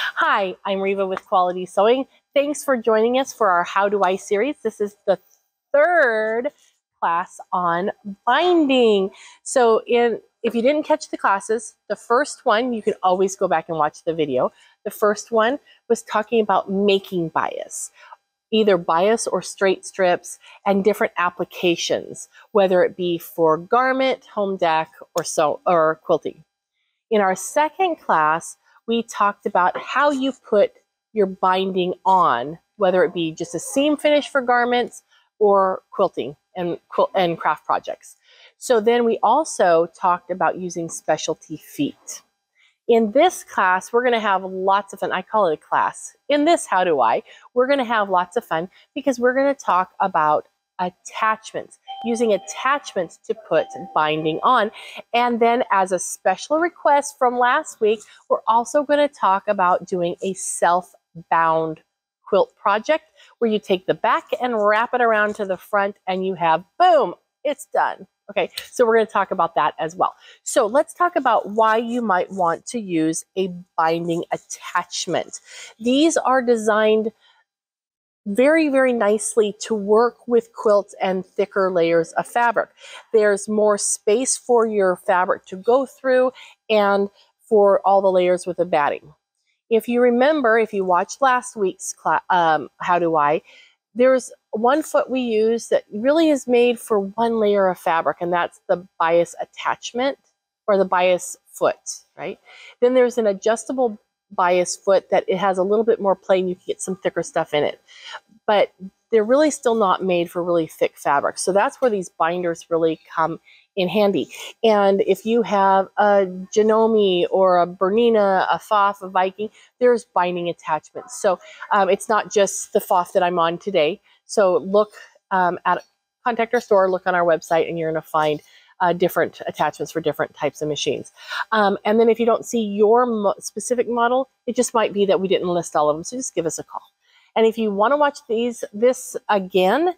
Hi, I'm Reva with Quality Sewing. Thanks for joining us for our How Do I series. This is the third class on binding. If you didn't catch the classes, the first one, you can always go back and watch the video. The first one was talking about making bias, either bias or straight strips, and different applications, whether it be for garment, home deck, or quilting. In our second class, we talked about how you put your binding on, whether it be just a seam finish for garments or quilting and craft projects. So then we also talked about using specialty feet. In this class, we're going to have lots of fun. I call it a class. In this How Do I, we're going to have lots of fun because we're going to talk about attachments, using attachments to put binding on. And then as a special request from last week, we're also going to talk about doing a self-bound quilt project where you take the back and wrap it around to the front and you have, boom, it's done. Okay, so we're going to talk about that as well. So let's talk about why you might want to use a binding attachment. These are designed very, very nicely to work with quilts and thicker layers of fabric. There's more space for your fabric to go through and for all the layers with the batting. If you remember, if you watched last week's How Do I, there's one foot we use that really is made for one layer of fabric, and that's the bias attachment or the bias foot, right? Then there's an adjustable bias foot that it has a little bit more play and you can get some thicker stuff in it. But they're really still not made for really thick fabric. So that's where these binders really come in handy. And if you have a Janome or a Bernina, a Pfaff, a Viking, there's binding attachments. So it's not just the Pfaff that I'm on today. So look contact our store, look on our website, and you're going to find different attachments for different types of machines. And then if you don't see your specific model, it just might be that we didn't list all of them. So just give us a call. And if you want to watch this again,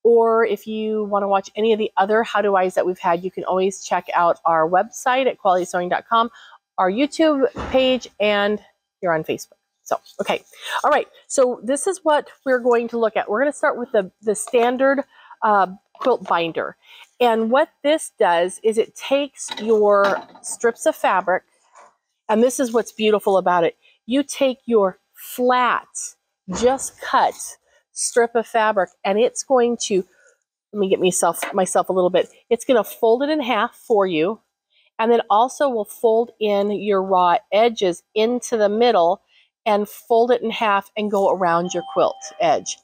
or if you want to watch any of the other How Do I's that we've had, you can always check out our website at qualitysewing.com, our YouTube page, and you're on Facebook. So, okay. All right. So this is what we're going to look at. We're going to start with the standard quilt binder. And what this does is it takes your strips of fabric, and this is what's beautiful about it. You take your flat, just cut strip of fabric, and it's going to, let me get myself a little bit, it's going to fold it in half for you, and then also will fold in your raw edges into the middle and fold it in half and go around your quilt edge.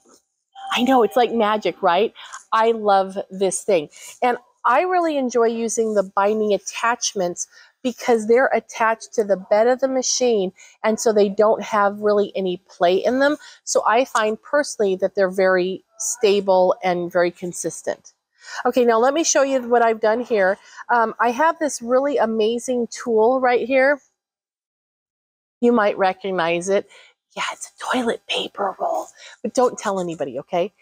I know, it's like magic, right? I love this thing. And I really enjoy using the binding attachments because they're attached to the bed of the machine, and so they don't have really any play in them. So I find personally that they're very stable and very consistent. Okay, now let me show you what I've done here. I have this really amazing tool right here. You might recognize it. Yeah, it's a toilet paper roll, but don't tell anybody, okay?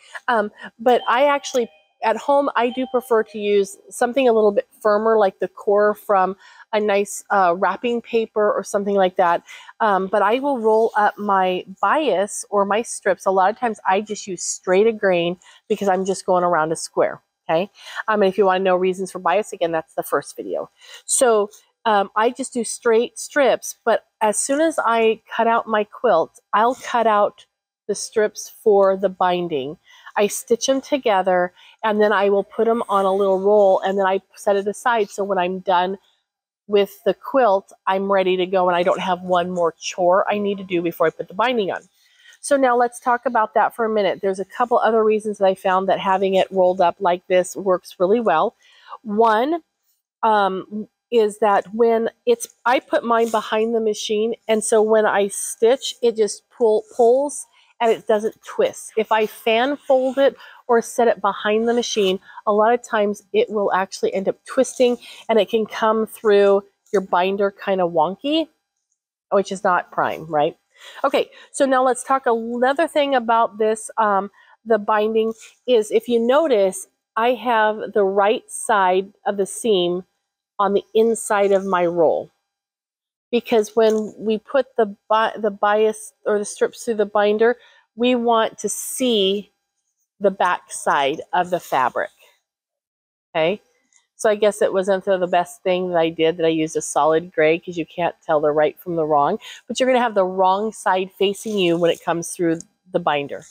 But I actually, at home, I do prefer to use something a little bit firmer, like the core from a nice wrapping paper or something like that. But I will roll up my bias or my strips. A lot of times I just use straight a grain because I'm just going around a square, okay? And if you want to know reasons for bias, again, that's the first video. So I just do straight strips, but as soon as I cut out my quilt, I'll cut out the strips for the binding. I stitch them together, and then I will put them on a little roll, and then I set it aside so when I'm done with the quilt, I'm ready to go, and I don't have one more chore I need to do before I put the binding on. So now let's talk about that for a minute. There's a couple other reasons that I found that having it rolled up like this works really well. One, is that when I put mine behind the machine, and so when I stitch, it just pulls and it doesn't twist. If I fan fold it or set it behind the machine, a lot of times it will actually end up twisting and it can come through your binder kind of wonky, which is not prime, right? Okay, so now let's talk another thing about this, the binding is, if you notice, I have the right side of the seam on the inside of my roll. because when we put the bias or the strips through the binder, we want to see the back side of the fabric. Okay, so I guess it wasn't the best thing that I did, that I used a solid gray, because you can't tell the right from the wrong, but you're going to have the wrong side facing you when it comes through the binder.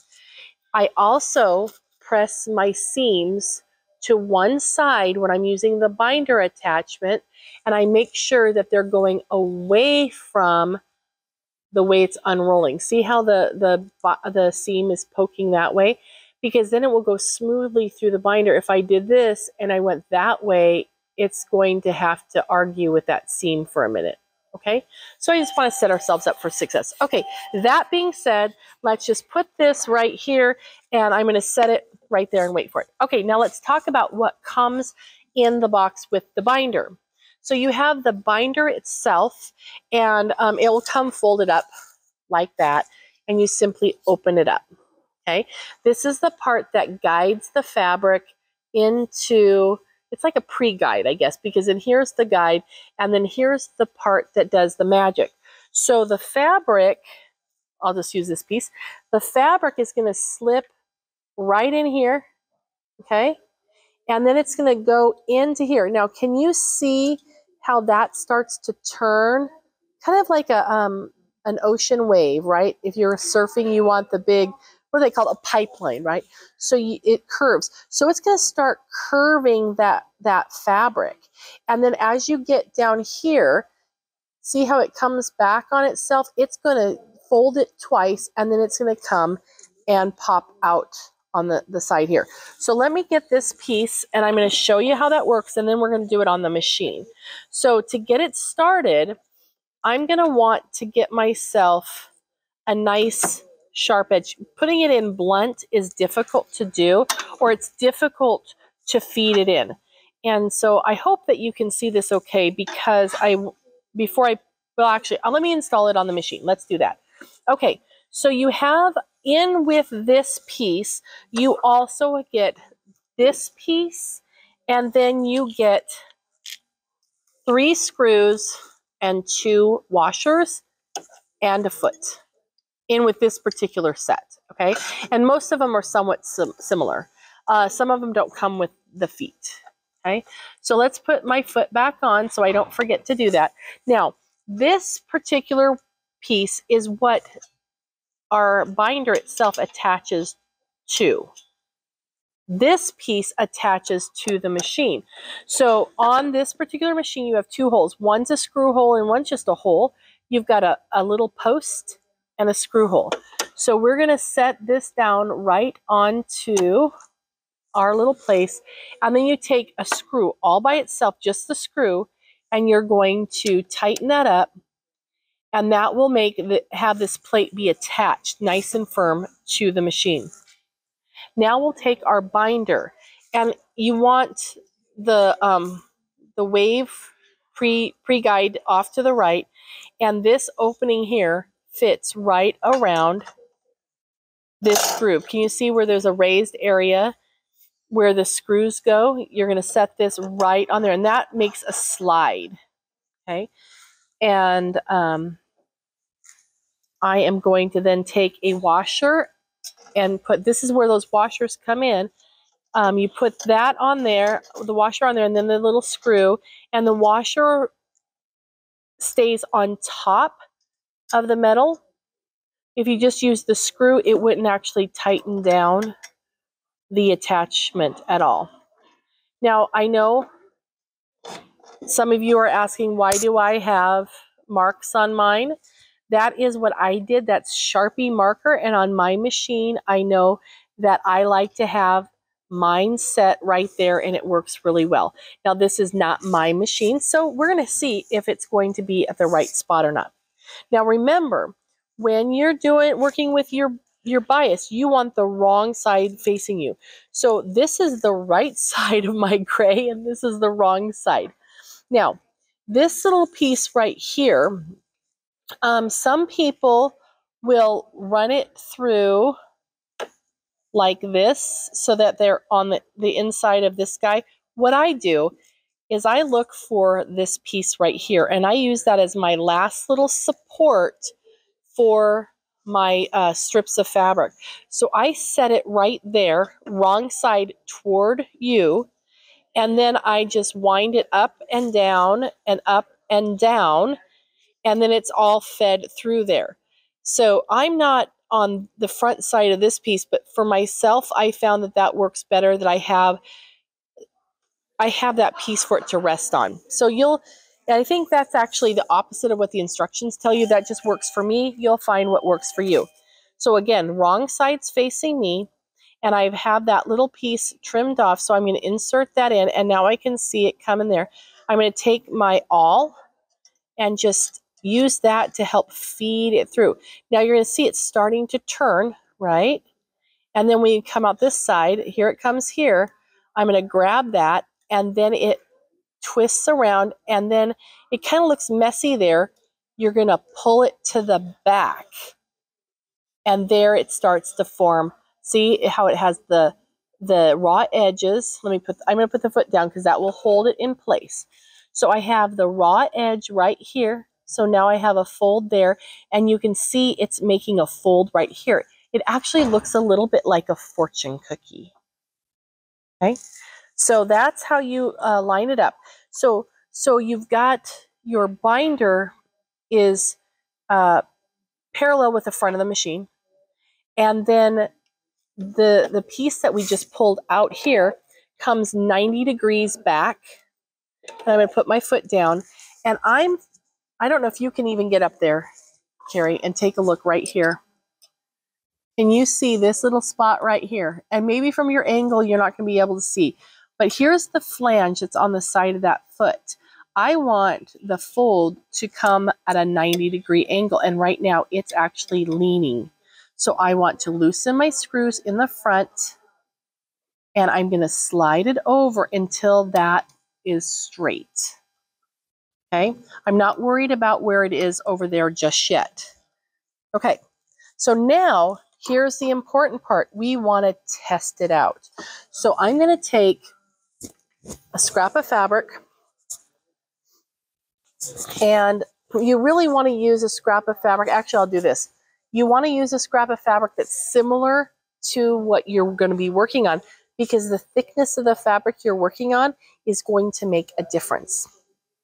I also press my seams to one side when I'm using the binder attachment, and I make sure that they're going away from the way it's unrolling. See how the seam is poking that way? Because then it will go smoothly through the binder. If I did this and I went that way, it's going to have to argue with that seam for a minute. Okay, so I just want to set ourselves up for success. Okay, that being said, let's just put this right here, and I'm going to set it right there and wait for it. Okay, now let's talk about what comes in the box with the binder. So you have the binder itself, and it will come folded up like that, and you simply open it up. Okay, this is the part that guides the fabric into, it's like a pre-guide, I guess, because then here's the guide, and then here's the part that does the magic. So the fabric, I'll just use this piece, the fabric is going to slip right in here, okay, and then it's going to go into here. Now, can you see how that starts to turn? Kind of like a an ocean wave, right? If you're surfing, you want the big, what do they call it? A pipeline, right? So it curves. So it's going to start curving that fabric. And then as you get down here, see how it comes back on itself? It's going to fold it twice, and then it's going to come and pop out on the side here. So let me get this piece, and I'm going to show you how that works, and then we're going to do it on the machine. So to get it started, I'm going to want to get myself a nice sharp edge. Putting it in blunt is difficult to do, or it's difficult to feed it in. And so I hope that you can see this okay, because well, actually, let me install it on the machine. Let's do that. Okay, so you have in with this piece, you also get this piece, and then you get 3 screws and 2 washers and a foot in with this particular set, okay? And most of them are somewhat similar. Some of them don't come with the feet, okay? So let's put my foot back on so I don't forget to do that. Now, this particular piece is what our binder itself attaches to. This piece attaches to the machine. So on this particular machine, you have 2 holes. One's a screw hole and one's just a hole. You've got a little post and a screw hole. So we're going to set this down right onto our little place, and then you take a screw all by itself, just the screw, and you're going to tighten that up, and that will have this plate be attached nice and firm to the machine. Now we'll take our binder, and you want the wave pre-guide off to the right, and this opening here fits right around this groove. Can you see where there's a raised area where the screws go? You're going to set this right on there, and that makes a slide, okay? And I am going to then take a washer and put, this is where those washers come in. You put that on there, the washer on there, and then the little screw, and the washer stays on top of the metal. If you just use the screw, it wouldn't actually tighten down the attachment at all. Now, I know some of you are asking, why do I have marks on mine? That is what I did. That's Sharpie marker, and on my machine, I know that I like to have mine set right there, and it works really well. Now, this is not my machine, so we're going to see if it's going to be at the right spot or not. Now, remember, when you're working with your bias, you want the wrong side facing you. So this is the right side of my gray, and this is the wrong side. Now, this little piece right here, some people will run it through like this so that they're on the inside of this guy. What I do is I look for this piece right here, and I use that as my last little support for my strips of fabric. So I set it right there, wrong side toward you, and then I just wind it up and down and up and down, and then it's all fed through there. So I'm not on the front side of this piece, but for myself, I found that that works better, that I have that piece for it to rest on. So I think that's actually the opposite of what the instructions tell you. That just works for me. You'll find what works for you. So again, wrong side's facing me, and I've had that little piece trimmed off. So I'm going to insert that in, and now I can see it coming there. I'm going to take my awl and just use that to help feed it through. Now you're going to see it's starting to turn, right? And then when you come out this side, here it comes here. I'm going to grab that, and then it twists around, and then it kind of looks messy there. You're going to pull it to the back, and there it starts to form. See how it has the raw edges. I'm going to put the foot down because that will hold it in place. So I have the raw edge right here. So now I have a fold there, and you can see it's making a fold right here. It actually looks a little bit like a fortune cookie. Okay, so that's how you line it up. So you've got your binder is parallel with the front of the machine, and then the piece that we just pulled out here comes 90 degrees back. And I'm going to put my foot down, and I don't know if you can even get up there, Carrie, and take a look right here. Can you see this little spot right here? And maybe from your angle, you're not going to be able to see. But here's the flange that's on the side of that foot. I want the fold to come at a 90-degree angle. And right now, it's actually leaning. So I want to loosen my screws in the front. And I'm going to slide it over until that is straight. Okay? I'm not worried about where it is over there just yet. Okay. So now, here's the important part. We want to test it out. So I'm going to take a scrap of fabric, and you really want to use a scrap of fabric. Actually, I'll do this. You want to use a scrap of fabric that's similar to what you're going to be working on, because the thickness of the fabric you're working on is going to make a difference,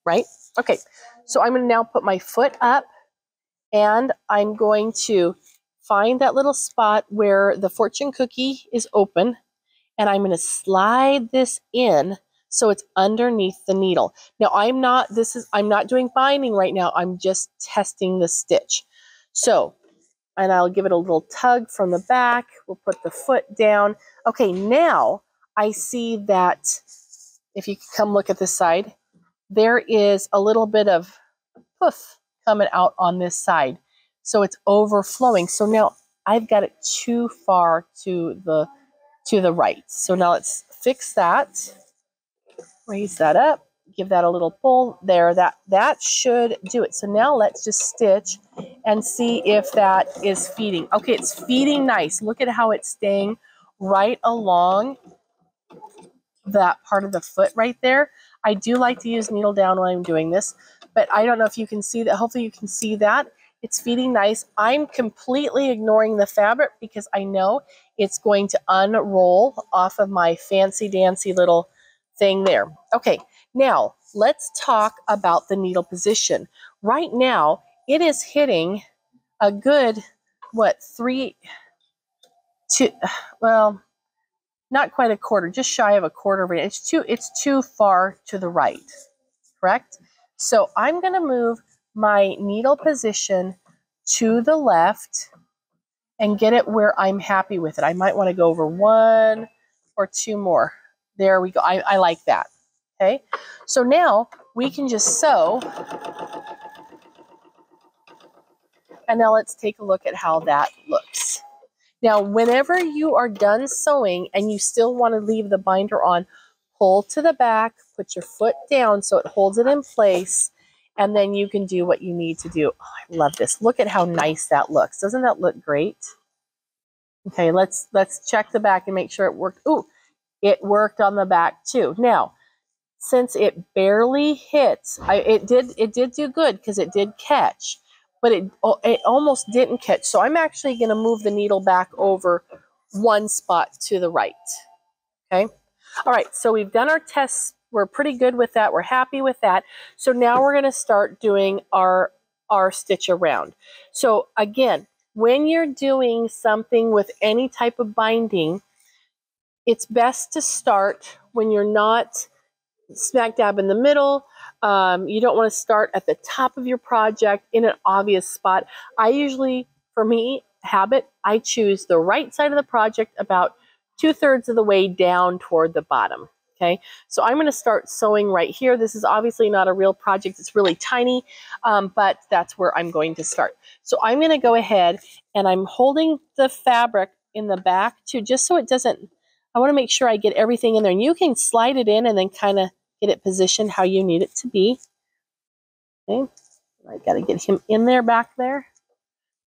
right? Okay, so I'm going to now put my foot up, and I'm going to find that little spot where the fortune cookie is open, and I'm going to slide this in so it's underneath the needle. Now I'm not doing binding right now. I'm just testing the stitch. So, and I'll give it a little tug from the back. We'll put the foot down. Okay, now I see that, if you come look at this side, there is a little bit of poof coming out on this side. So it's overflowing. So now I've got it too far to the right. So now let's fix that. Raise that up. Give that a little pull there. That should do it. So now let's just stitch and see if that is feeding. Okay, it's feeding nice. Look at how it's staying right along that part of the foot right there. I do like to use needle down when I'm doing this, but I don't know if you can see that. Hopefully you can see that. It's feeding nice. I'm completely ignoring the fabric because I know it's going to unroll off of my fancy dancy little thing there. Okay, now let's talk about the needle position. Right now, it is hitting a good, well, not quite a quarter, just shy of a quarter of it. It's too far to the right, correct? So I'm going to move my needle position to the left and get it where I'm happy with it. I might want to go over 1 or 2 more. There we go. I like that. Okay. So now we can just sew. And now let's take a look at how that looks. Now, whenever you are done sewing and you still want to leave the binder on, pull to the back, put your foot down so it holds it in place, and then you can do what you need to do. Oh, I love this. Look at how nice that looks. Doesn't that look great? Okay, let's check the back and make sure it worked. Ooh, it worked on the back too. Now, since it barely hits, it did do good because it did catch, but it almost didn't catch. So I'm actually going to move the needle back over one spot to the right. Okay. All right. So we've done our tests. We're pretty good with that. We're happy with that. So now we're going to start doing our stitch around. So again, when you're doing something with any type of binding, it's best to start when you're not smack dab in the middle. You don't want to start at the top of your project in an obvious spot. I usually, for me, habit, I choose the right side of the project about 2/3 of the way down toward the bottom. Okay, so I'm going to start sewing right here. This is obviously not a real project. It's really tiny, but that's where I'm going to start. So I'm going to go ahead and I'm holding the fabric in the back too, just so it doesn't, I want to make sure I get everything in there. And you can slide it in and then kind of get it positioned how you need it to be. Okay, I got to get him in there back there.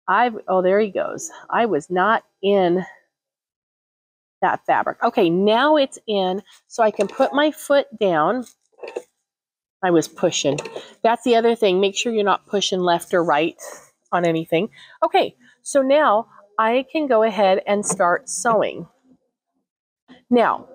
Oh, there he goes. I was not in that fabric. Okay, now it's in, so I can put my foot down. I was pushing. That's the other thing. Make sure you're not pushing left or right on anything. Okay, so now I can go ahead and start sewing. Now,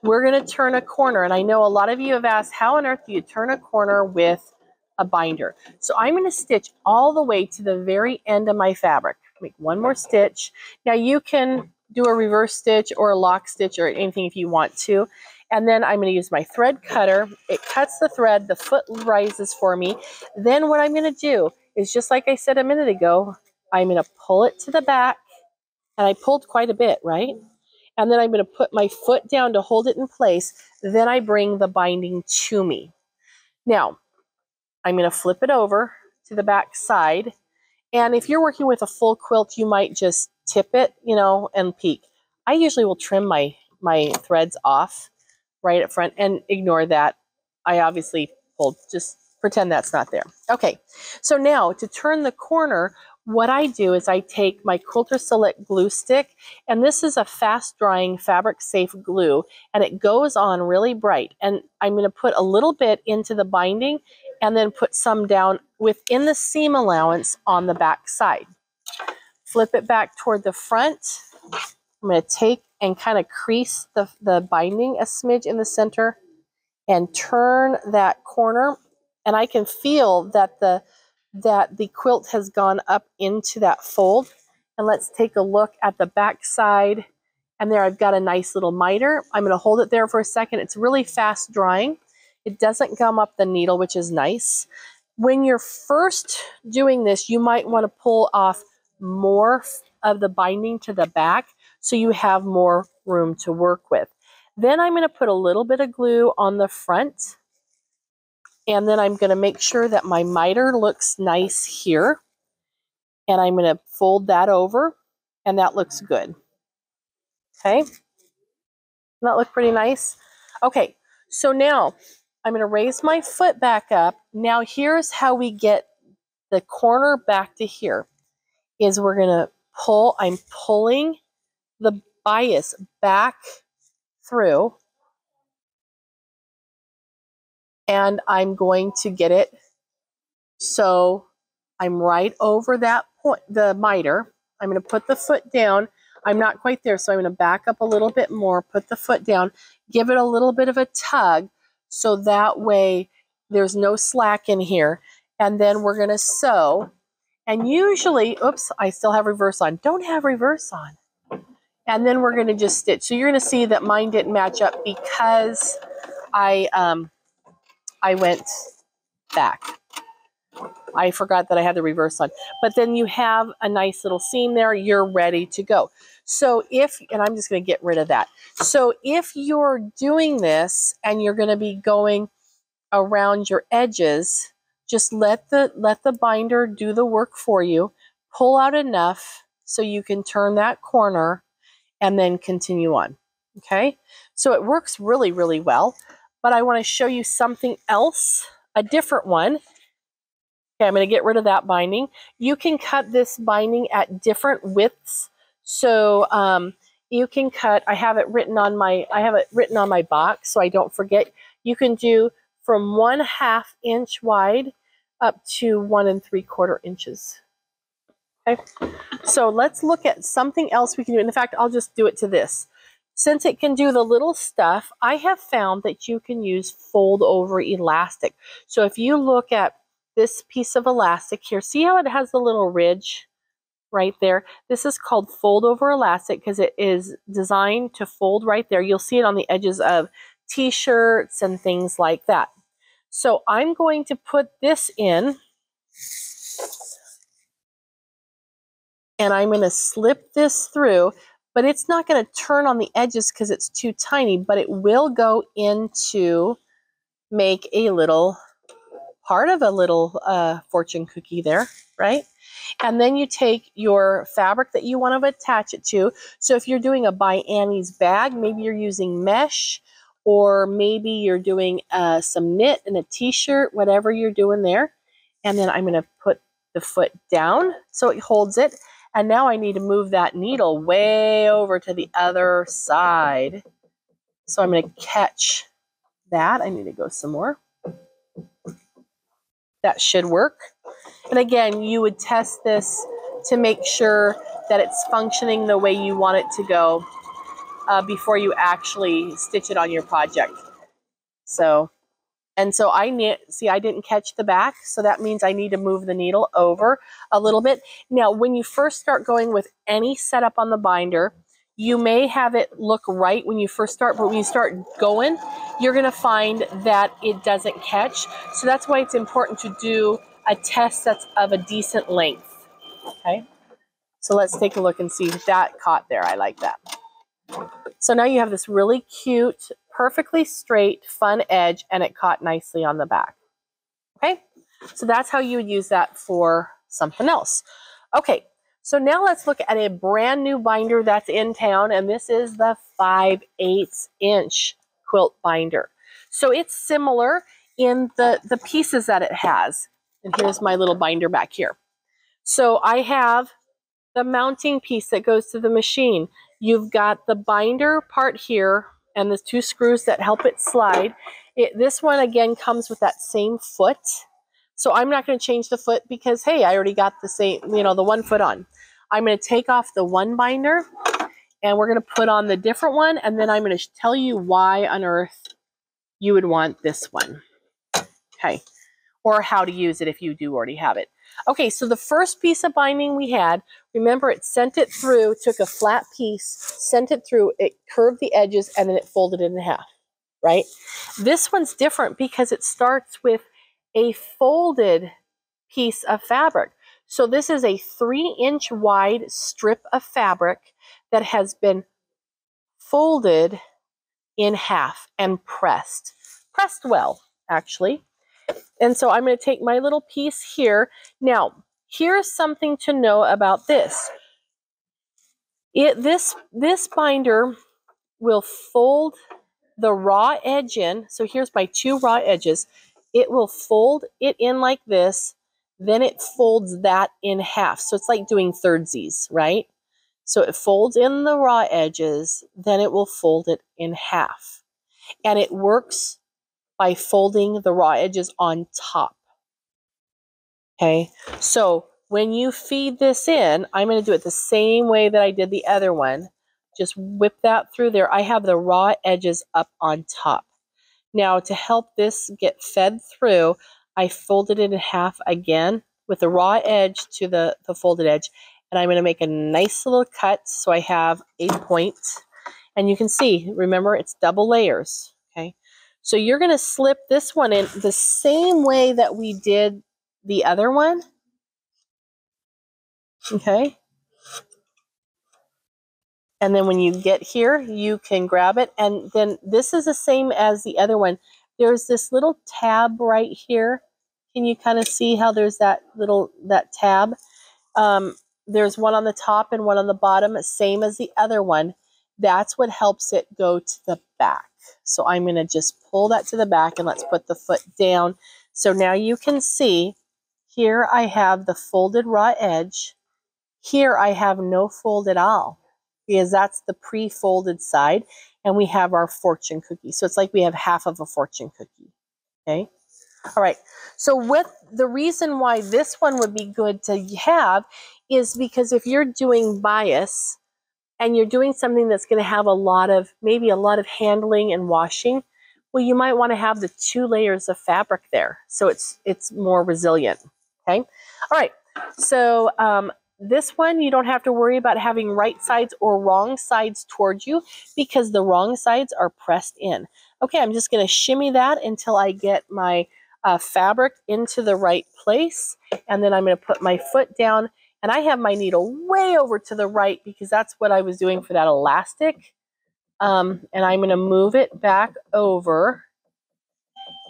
we're going to turn a corner, and I know a lot of you have asked, how on earth do you turn a corner with a binder? So I'm going to stitch all the way to the very end of my fabric. Make one more stitch. Now you can do a reverse stitch or a lock stitch or anything if you want to. And then I'm going to use my thread cutter. It cuts the thread, the foot rises for me. Then what I'm going to do is, just like I said a minute ago, I'm going to pull it to the back, and I pulled quite a bit, right? And then I'm going to put my foot down to hold it in place. Then I bring the binding to me. Now, I'm going to flip it over to the back side. And if you're working with a full quilt, you might just tip it, you know, and peek. I usually will trim my threads off right up front and ignore that. I obviously pulled, just pretend that's not there. Okay, so now to turn the corner, what I do is I take my Quilter Select glue stick, and this is a fast drying fabric safe glue, and it goes on really bright. And I'm going to put a little bit into the binding and then put some down within the seam allowance on the back side. Flip it back toward the front. I'm going to take and kind of crease the binding a smidge in the center and turn that corner. And I can feel that the quilt has gone up into that fold. And let's take a look at the back side. And there I've got a nice little miter. I'm going to hold it there for a second. It's really fast drying. It doesn't gum up the needle, which is nice. When you're first doing this, you might want to pull off more of the binding to the back so you have more room to work with. Then I'm going to put a little bit of glue on the front. And then I'm going to make sure that my miter looks nice here. And I'm going to fold that over, and that looks good. Okay? Doesn't that look pretty nice? Okay, so now I'm going to raise my foot back up. Now here's how we get the corner back to here, is we're going to pull, I'm pulling the bias back through, and I'm going to get it so I'm right over that point, the miter. I'm going to put the foot down. I'm not quite there, so I'm going to back up a little bit more, put the foot down, give it a little bit of a tug, so that way there's no slack in here. And then we're going to sew. And usually, oops, I still have reverse on. Don't have reverse on. And then we're going to just stitch. So you're going to see that mine didn't match up because I went back. I forgot that I had the reverse on. But then you have a nice little seam there. You're ready to go. So if, and I'm just going to get rid of that. So if you're doing this and you're going to be going around your edges, just let the binder do the work for you. Pull out enough so you can turn that corner and then continue on. Okay? So it works really, really well. But I want to show you something else, a different one. Okay, I'm going to get rid of that binding. You can cut this binding at different widths. So you can cut, I have it written on my box so I don't forget. You can do from 1/2 inch wide up to 1 3/4 inches. Okay, so let's look at something else we can do. In fact, I'll just do it to this. Since it can do the little stuff, I have found that you can use fold over elastic. So if you look at this piece of elastic here, see how it has the little ridge right there? This is called fold over elastic because it is designed to fold right there. You'll see it on the edges of t-shirts and things like that. So I'm going to put this in, and I'm going to slip this through, but it's not going to turn on the edges because it's too tiny, but it will go into make a little part of a little fortune cookie there, right? And then you take your fabric that you want to attach it to. So if you're doing a By Annie's bag, maybe you're using mesh, or maybe you're doing some knit and a t-shirt, whatever you're doing there. And then I'm going to put the foot down so it holds it. And now I need to move that needle way over to the other side. So I'm going to catch that. I need to go some more. That should work. And again, you would test this to make sure that it's functioning the way you want it to go before you actually stitch it on your project. So I didn't catch the back, so that means I need to move the needle over a little bit. Now, when you first start going with any setup on the binder, you may have it look right when you first start, but when you start going, you're going to find that it doesn't catch. So that's why it's important to do a test that's of a decent length. Okay, so let's take a look and see if that caught there. I like that. So now you have this really cute, perfectly straight, fun edge, and it caught nicely on the back. Okay, so that's how you would use that for something else. Okay, so now let's look at a brand new binder that's in town, and this is the 5/8 inch quilt binder. So it's similar in the pieces that it has. And here's my little binder back here. So I have the mounting piece that goes to the machine. You've got the binder part here and the 2 screws that help it slide. This one again comes with that same foot. So I'm not going to change the foot because, hey, I already got the same, the 1 foot on. I'm going to take off the one binder and we're going to put on the different one. And then I'm going to tell you why on earth you would want this one. Okay. Or how to use it if you do already have it. Okay, so the first piece of binding we had, remember it sent it through, took a flat piece, sent it through, it curved the edges, and then it folded it in half, right? This one's different because it starts with a folded piece of fabric. So this is a 3-inch wide strip of fabric that has been folded in half and pressed well, actually. And so I'm going to take my little piece here. Now, here's something to know about this. This binder will fold the raw edge in. So here's my 2 raw edges. It will fold it in like this. Then it folds that in half. So it's like doing thirdsies, right? So it folds in the raw edges. Then it will fold it in half. And it works by folding the raw edges on top. Okay, so when you feed this in, I'm going to do it the same way that I did the other one. Just whip that through there. I have the raw edges up on top. Now, to help this get fed through, I folded it in half again with the raw edge to the folded edge. And I'm going to make a nice little cut so I have a point. And you can see, remember, it's double layers. Okay, so you're going to slip this one in the same way that we did the other one. Okay. And then when you get here, you can grab it. And then this is the same as the other one. There's this little tab right here. Can you kind of see how there's that tab? There's one on the top and one on the bottom, same as the other one. That's what helps it go to the back. So I'm going to just pull that to the back and let's put the foot down. So now you can see here I have the folded raw edge. Here I have no fold at all. because that's the pre-folded side, and we have our fortune cookie. So it's like we have half of a fortune cookie, okay? All right, so with the reason why this one would be good to have is because if you're doing bias and you're doing something that's going to have maybe a lot of handling and washing, well, you might want to have the 2 layers of fabric there so it's more resilient, okay? All right, so this one, you don't have to worry about having right sides or wrong sides towards you because the wrong sides are pressed in. Okay, I'm just going to shimmy that until I get my fabric into the right place, and then I'm going to put my foot down, and I have my needle way over to the right because that's what I was doing for that elastic, and I'm going to move it back over.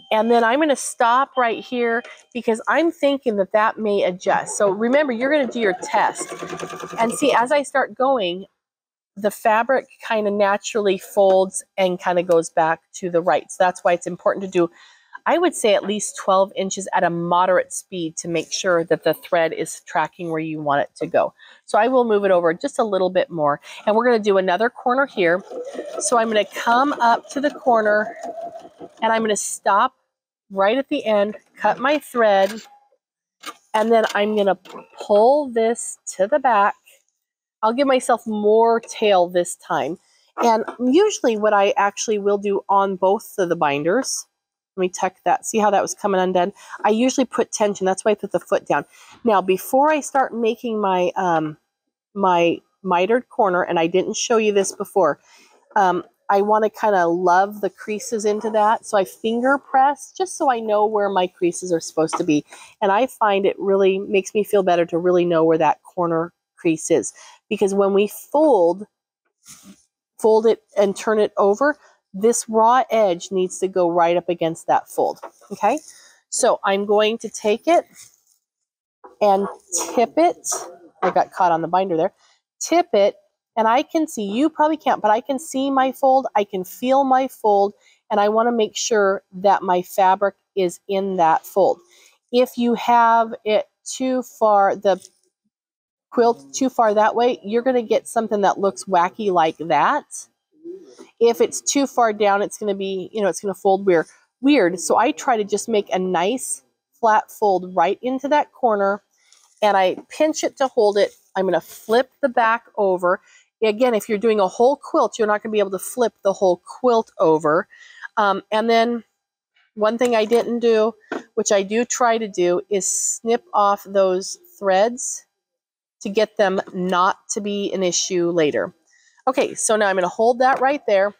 And then I'm going to stop right here because I'm thinking that that may adjust. So remember, you're going to do your test. And see, as I start going, the fabric kind of naturally folds and kind of goes back to the right. So that's why it's important to do, I would say, at least 12 inches at a moderate speed to make sure that the thread is tracking where you want it to go. So I will move it over just a little bit more. And we're going to do another corner here. So I'm going to come up to the corner and I'm going to stop right at the end, cut my thread, and then I'm going to pull this to the back. I'll give myself more tail this time. And usually what I actually will do on both of the binders, let me tuck that. See how that was coming undone? I usually put tension. That's why I put the foot down. Now, before I start making my my mitered corner, and I didn't show you this before, I want to kind of love the creases into that. So I finger press just so I know where my creases are supposed to be. And I find it really makes me feel better to really know where that corner crease is. Because when we fold it and turn it over, this raw edge needs to go right up against that fold. Okay? So I'm going to take it and tip it. I got caught on the binder there. Tip it. And I can see, you probably can't, but I can see my fold, I can feel my fold, and I want to make sure that my fabric is in that fold. If you have it too far, the quilt too far that way, you're going to get something that looks wacky like that. If it's too far down, it's going to be, it's going to fold weird. So I try to just make a nice flat fold right into that corner, and I pinch it to hold it. I'm going to flip the back over. Again, if you're doing a whole quilt, you're not going to be able to flip the whole quilt over. And then one thing I didn't do, which I do try to do, is snip off those threads to get them not to be an issue later. Okay, so now I'm going to hold that right there,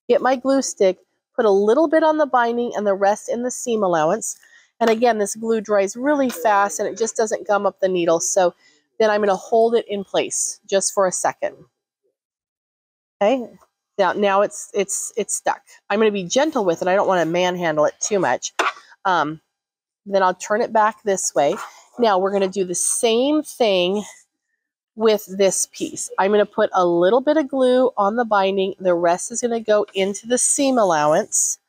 get my glue stick, put a little bit on the binding and the rest in the seam allowance. And again, this glue dries really fast and it just doesn't gum up the needle. So then I'm going to hold it in place just for a second. Okay, now it's stuck. I'm going to be gentle with it. I don't want to manhandle it too much. Then I'll turn it back this way. Now we're going to do the same thing with this piece. I'm going to put a little bit of glue on the binding. The rest is going to go into the seam allowance.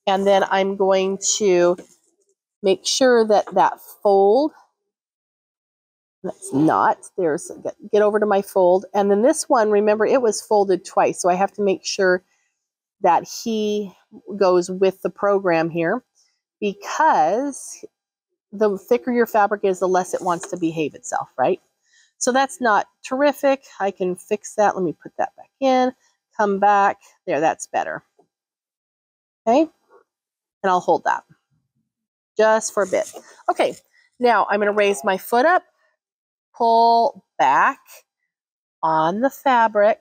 And then I'm going to make sure that that fold, that's not, get over to my fold. And then this one, remember, it was folded twice. So I have to make sure that he goes with the program here, because the thicker your fabric is, the less it wants to behave itself, right? So that's not terrific. I can fix that. Let me put that back in, come back. There, that's better. Okay, and I'll hold that just for a bit. Okay, now I'm going to raise my foot up, pull back on the fabric,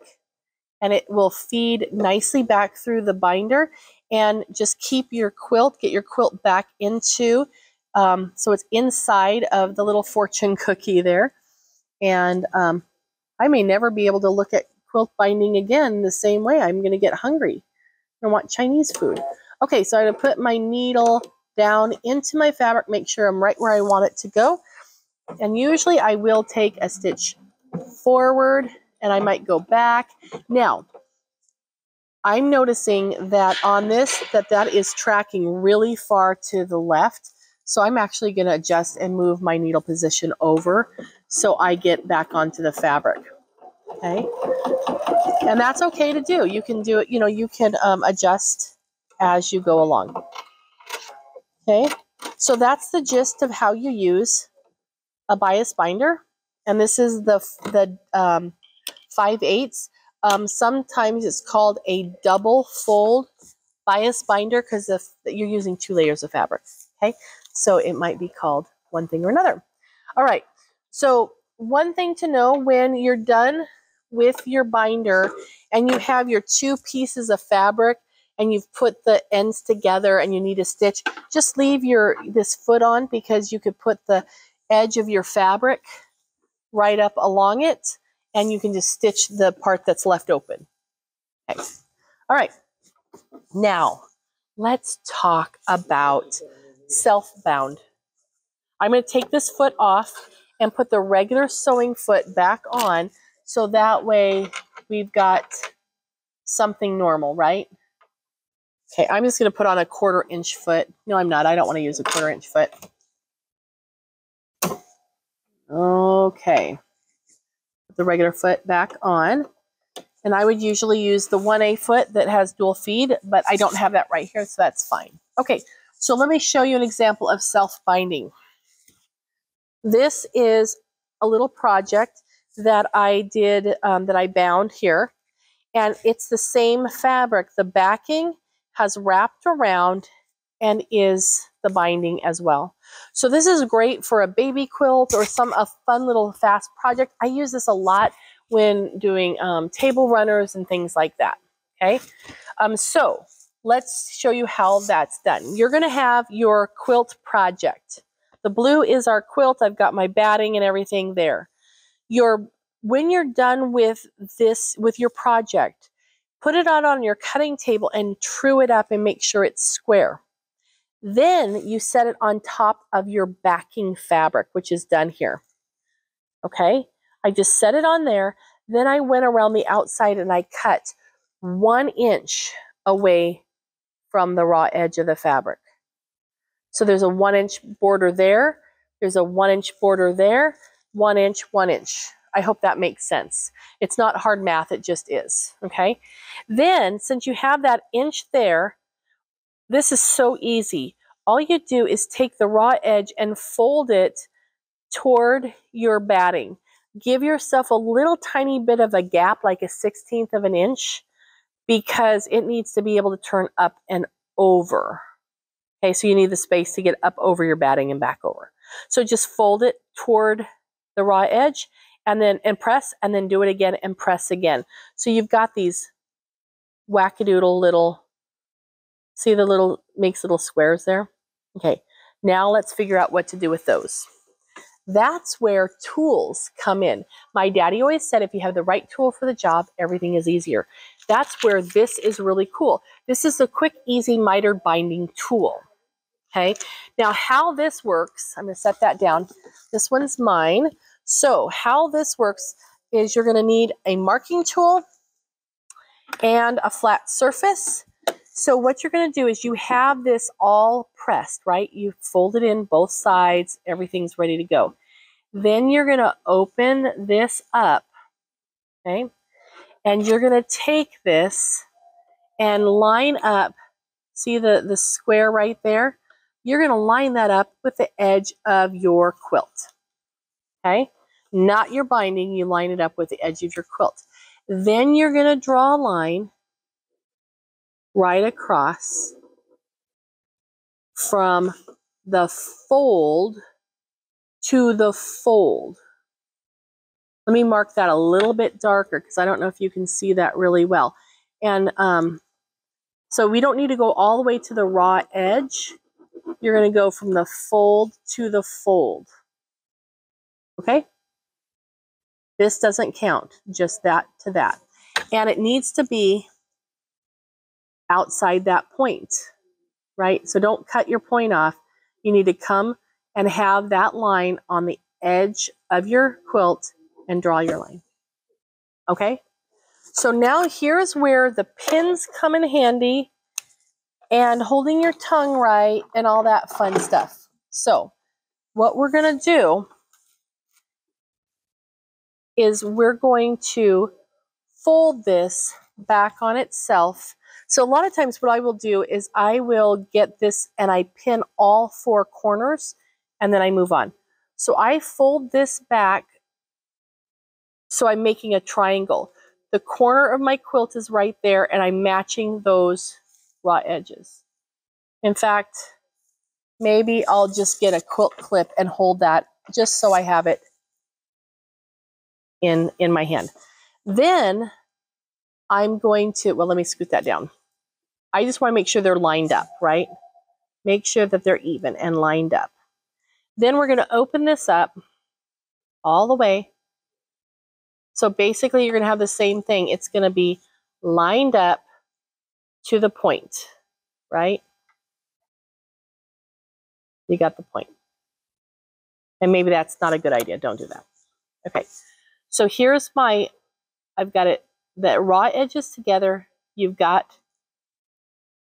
and it will feed nicely back through the binder. And just keep your quilt, get your quilt back into, so it's inside of the little fortune cookie there. And I may never be able to look at quilt binding again the same way. I'm going to get hungry. I want Chinese food. Okay, so I'm going to put my needle down into my fabric, make sure I'm right where I want it to go. And usually I will take a stitch forward and I might go back. Now, I'm noticing that on this, that is tracking really far to the left. So I'm actually going to adjust and move my needle position over so I get back onto the fabric. Okay. And that's okay to do. You can do it, you can adjust as you go along. Okay. So that's the gist of how you use a bias binder. And this is the 5/8. Sometimes it's called a double fold bias binder because you're using 2 layers of fabric. Okay. So it might be called one thing or another. All right. So one thing to know when you're done with your binder and you have your 2 pieces of fabric and you've put the ends together and you need a stitch, just leave this foot on because you could put the edge of your fabric right up along it and you can just stitch the part that's left open. Okay. All right. Now, let's talk about self-bound. I'm going to take this foot off and put the regular sewing foot back on so that way we've got something normal, right? Okay, I'm just going to put on a 1/4 inch foot. No, I'm not. I don't want to use a 1/4 inch foot. Okay. Put the regular foot back on. And I would usually use the 1A foot that has dual feed, but I don't have that right here, so that's fine. Okay, so let me show you an example of self-binding. This is a little project that I did, that I bound here, and it's the same fabric. The backing has wrapped around and is the binding as well. So this is great for a baby quilt or a fun little fast project. I use this a lot when doing table runners and things like that. Okay, so let's show you how that's done. You're going to have your quilt project. The blue is our quilt. I've got my batting and everything there. When you're done with your project, put it out on your cutting table and true it up and make sure it's square. Then you set it on top of your backing fabric, which is done here. Okay, I just set it on there. Then I went around the outside and I cut 1 inch away from the raw edge of the fabric. So there's a 1 inch border there. There's a 1 inch border there. 1 inch, 1 inch. I hope that makes sense. It's not hard math, it just is. Okay. Then, since you have that inch there, this is so easy. All you do is take the raw edge and fold it toward your batting. Give yourself a little tiny bit of a gap, like a 1/16 of an inch, because it needs to be able to turn up and over. Okay, so you need the space to get up over your batting and back over. So just fold it toward the raw edge and press, and then do it again and press again. So you've got these wackadoodle little, see the little, makes little squares there? Okay, now let's figure out what to do with those. That's where tools come in. My daddy always said if you have the right tool for the job, everything is easier. That's where this is really cool. This is the quick, easy miter binding tool. Okay, now how this works, I'm going to set that down. This one's mine. So how this works is you're going to need a marking tool and a flat surface. So what you're going to do is you have this all pressed, right? You fold it in both sides. Everything's ready to go. Then you're going to open this up, okay? And you're going to take this and line up, see the square right there? You're going to line that up with the edge of your quilt, okay? Not your binding, you line it up with the edge of your quilt. Then you're going to draw a line right across from the fold to the fold. Let me mark that a little bit darker because I don't know if you can see that really well. And so we don't need to go all the way to the raw edge. You're going to go from the fold to the fold. Okay? This doesn't count, just that to that. And it needs to be outside that point, right? So don't cut your point off. You need to come and have that line on the edge of your quilt and draw your line. Okay? So now here's where the pins come in handy and holding your tongue right and all that fun stuff. So what we're going to do is we're going to fold this back on itself. So a lot of times what I will do is I will get this and I pin all 4 corners and then I move on. So I fold this back, so I'm making a triangle. The corner of my quilt is right there and I'm matching those raw edges. In fact, maybe I'll just get a quilt clip and hold that just so I have it in my hand. Then I'm going to, well, let me scoot that down. I just want to make sure they're lined up, right? Make sure that they're even and lined up. Then we're going to open this up all the way. So basically you're going to have the same thing. It's going to be lined up to the point, right? You got the point. And maybe that's not a good idea. Don't do that. Okay. So here's my, I've got it, the raw edges together. You've got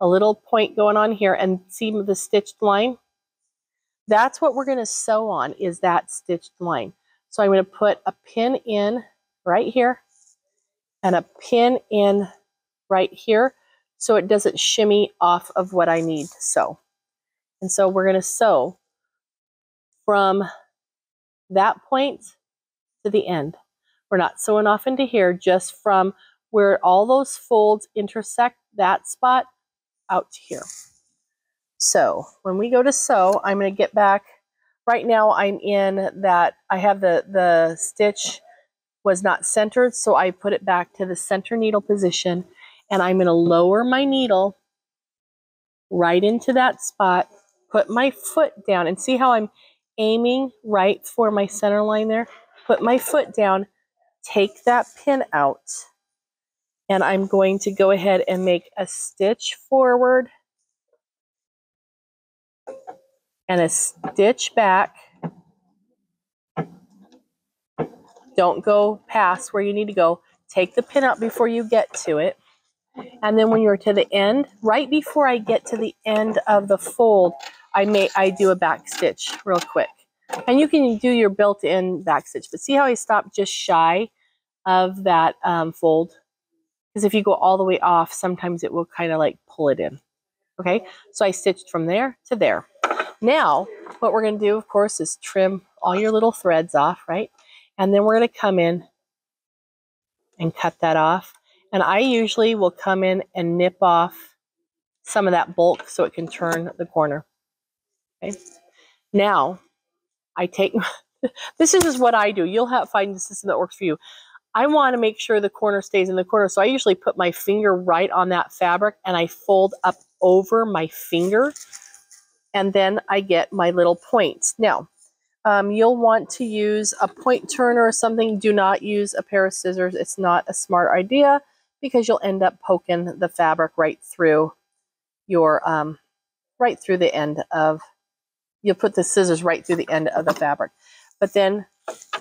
a little point going on here, and see the stitched line? That's what we're going to sew on, is that stitched line. So I'm going to put a pin in right here and a pin in right here so it doesn't shimmy off of what I need to sew. And so we're going to sew from that point to the end. We're not sewing off into here, just from where all those folds intersect, that spot, out to here. So when we go to sew, I'm going to get back. Right now I'm in that, I have the stitch was not centered, so I put it back to the center needle position, and I'm going to lower my needle right into that spot, put my foot down, and see how I'm aiming right for my center line there? Put my foot down, take that pin out, and I'm going to go ahead and make a stitch forward and a stitch back. Don't go past where you need to go. Take the pin out before you get to it. And then when you're to the end, right before I get to the end of the fold, I do a back stitch real quick. And you can do your built-in back stitch, but see how I stopped just shy of that fold? Because if you go all the way off, sometimes it will kind of like pull it in. Okay, so I stitched from there to there. Now, what we're going to do, of course, is trim all your little threads off, right? And then we're going to come in and cut that off. And I usually will come in and nip off some of that bulk so it can turn the corner. Okay. Now, I take, this is just what I do. You'll find the system that works for you. I want to make sure the corner stays in the corner. So I usually put my finger right on that fabric and I fold up over my finger. And then I get my little points. Now, you'll want to use a point turner or something. Do not use a pair of scissors. It's not a smart idea because you'll end up poking the fabric right through your, right through the end of, you'll put the scissors right through the end of the fabric. But then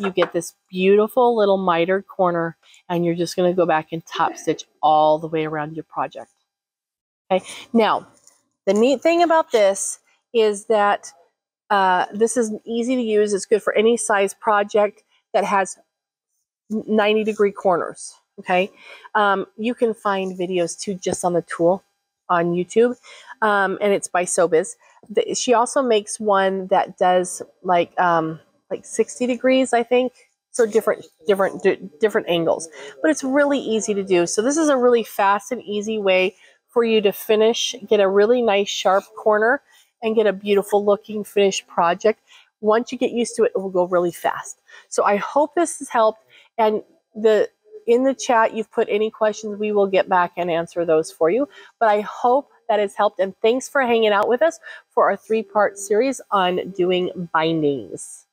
you get this beautiful little mitered corner, and you're just going to go back and top stitch all the way around your project. Okay. Now, the neat thing about this is that this is easy to use. It's good for any size project that has 90-degree corners. Okay. You can find videos too just on the tool on YouTube, and it's by SewBiz. She also makes one that does like 60 degrees, I think. So different angles, but it's really easy to do. So this is a really fast and easy way for you to finish, get a really nice sharp corner and get a beautiful looking finished project. Once you get used to it, it will go really fast. So I hope this has helped. And in the chat, you've put any questions, we will get back and answer those for you. But I hope that has helped. And thanks for hanging out with us for our 3-part series on doing bindings.